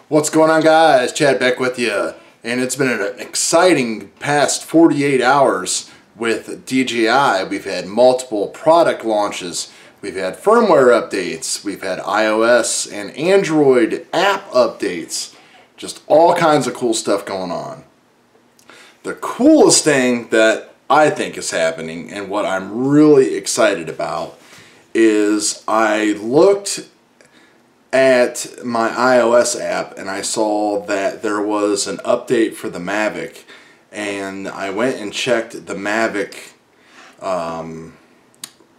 What's going on, guys? Chad back with you, and it's been an exciting past 48 hours with DJI. We've had multiple product launches, we've had firmware updates, we've had iOS and Android app updates, just all kinds of cool stuff going on. The coolest thing that I think is happening, and what I'm really excited about, is I looked at my iOS app and I saw that there was an update for the MAVIC, and I went and checked the MAVIC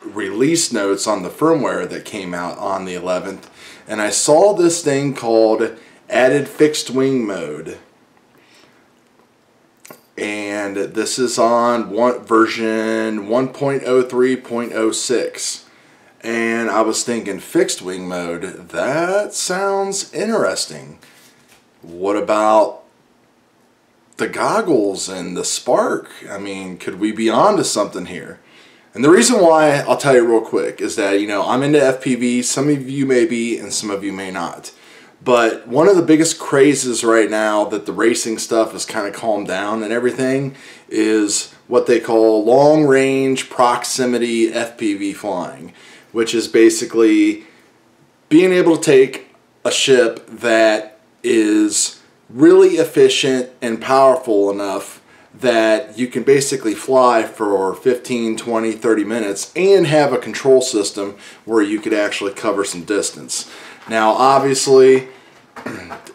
release notes on the firmware that came out on the 11th, and I saw this thing called added fixed wing mode, and this is on version 1.03.06. And I was thinking, fixed wing mode, that sounds interesting. What about the goggles and the spark? I mean, could we be onto something here? And the reason why, I'll tell you real quick, is that, you know, I'm into FPV. Some of you may be, and some of you may not. But one of the biggest crazes right now that the racing stuff has kind of calmed down and everything is what they call long-range proximity FPV flying, which is basically being able to take a ship that is really efficient and powerful enough that you can basically fly for 15, 20, 30 minutes and have a control system where you could actually cover some distance. Now, obviously,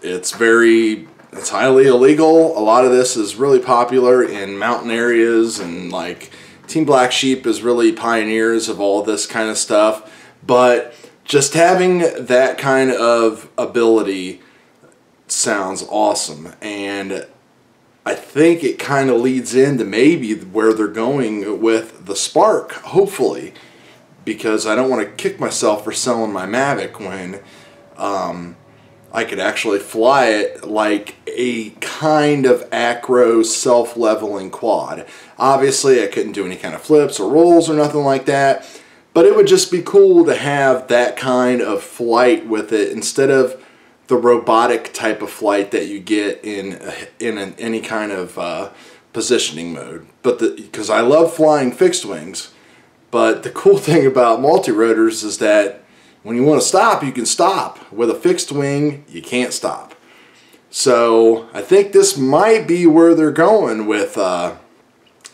it's highly illegal. A lot of this is really popular in mountain areas, and like Team Black Sheep is really pioneers of all this kind of stuff, but just having that kind of ability sounds awesome, and I think it kind of leads into maybe where they're going with the Spark, hopefully, because I don't want to kick myself for selling my MAVIC when I could actually fly it like a kind of acro self-leveling quad. Obviously, I couldn't do any kind of flips or rolls or nothing like that, but it would just be cool to have that kind of flight with it instead of the robotic type of flight that you get in any kind of positioning mode. But because I love flying fixed wings, but the cool thing about multi-rotors is that when you want to stop, you can stop. With a fixed wing, you can't stop. So I think this might be where they're going with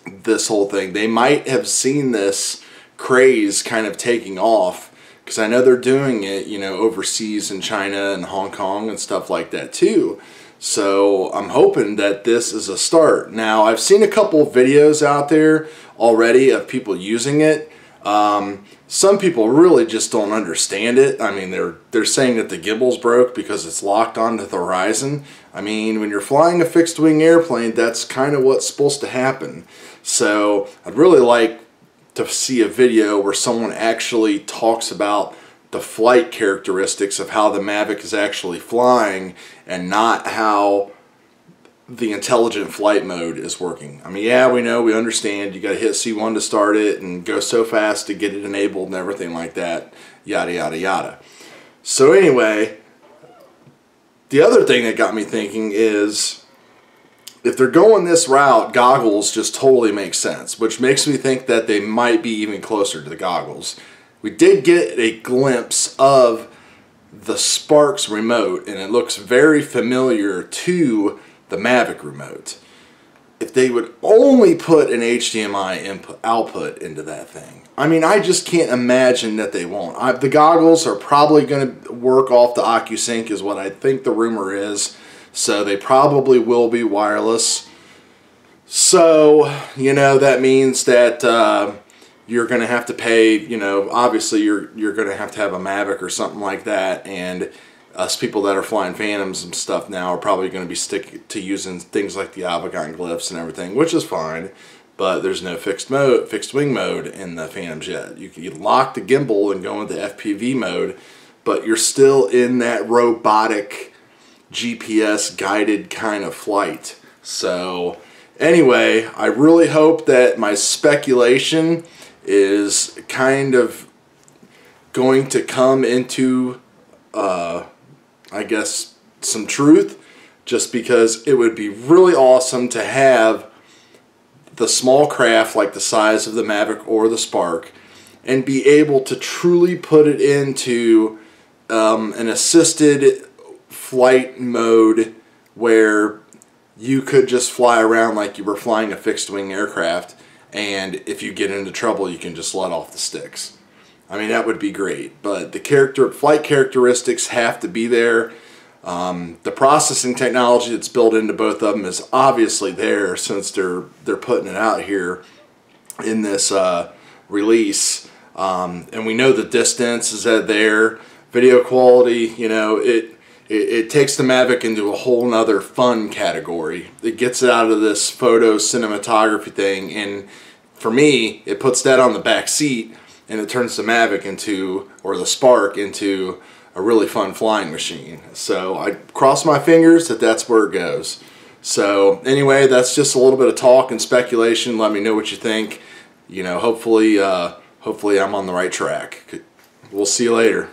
this whole thing. They might have seen this craze kind of taking off, because I know they're doing it, you know, overseas in China and Hong Kong and stuff like that too. So I'm hoping that this is a start. Now, I've seen a couple of videos out there already of people using it. Some people really just don't understand it. I mean, they're saying that the gimbal's broke because it's locked onto the horizon. I mean, when you're flying a fixed wing airplane, that's kind of what's supposed to happen. So I'd really like to see a video where someone actually talks about the flight characteristics of how the MAVIC is actually flying, and not how the intelligent flight mode is working. I mean, yeah, we understand you got to hit C1 to start it and go so fast to get it enabled and everything like that, yada yada yada. So anyway, the other thing that got me thinking is, if they're going this route, goggles just totally make sense, which makes me think that they might be even closer to the goggles. We did get a glimpse of the Spark's remote, and it looks very familiar to the MAVIC remote. If they would only put an HDMI output into that thing, I mean, I just can't imagine that they won't. The goggles are probably going to work off the OcuSync, is what I think the rumor is, so they probably will be wireless. So, you know, that means that you're going to have to pay, you know, obviously you're going to have a MAVIC or something like that, and us people that are flying Phantoms and stuff now are probably going to be sticking to using things like the Avignon glyphs and everything, which is fine, but there's no fixed wing mode in the Phantoms yet. You can lock the gimbal and go into FPV mode, but you're still in that robotic GPS guided kind of flight. So anyway, I really hope that my speculation is kind of going to come into I guess some truth, just because it would be really awesome to have the small craft like the size of the Mavic or the Spark and be able to truly put it into an assisted flight mode where you could just fly around like you were flying a fixed wing aircraft, and if you get into trouble you can just let off the sticks. I mean, that would be great, but the flight characteristics have to be there. The processing technology that's built into both of them is obviously there, since they're putting it out here in this release. And we know the distance is there. Video quality, you know, it takes the Mavic into a whole nother fun category. It gets it out of this photo cinematography thing, and for me, it puts that on the back seat, and it turns the Mavic into, or the Spark, into a really fun flying machine. So I cross my fingers that that's where it goes. So anyway, that's just a little bit of talk and speculation. Let me know what you think. You know, hopefully I'm on the right track. We'll see you later.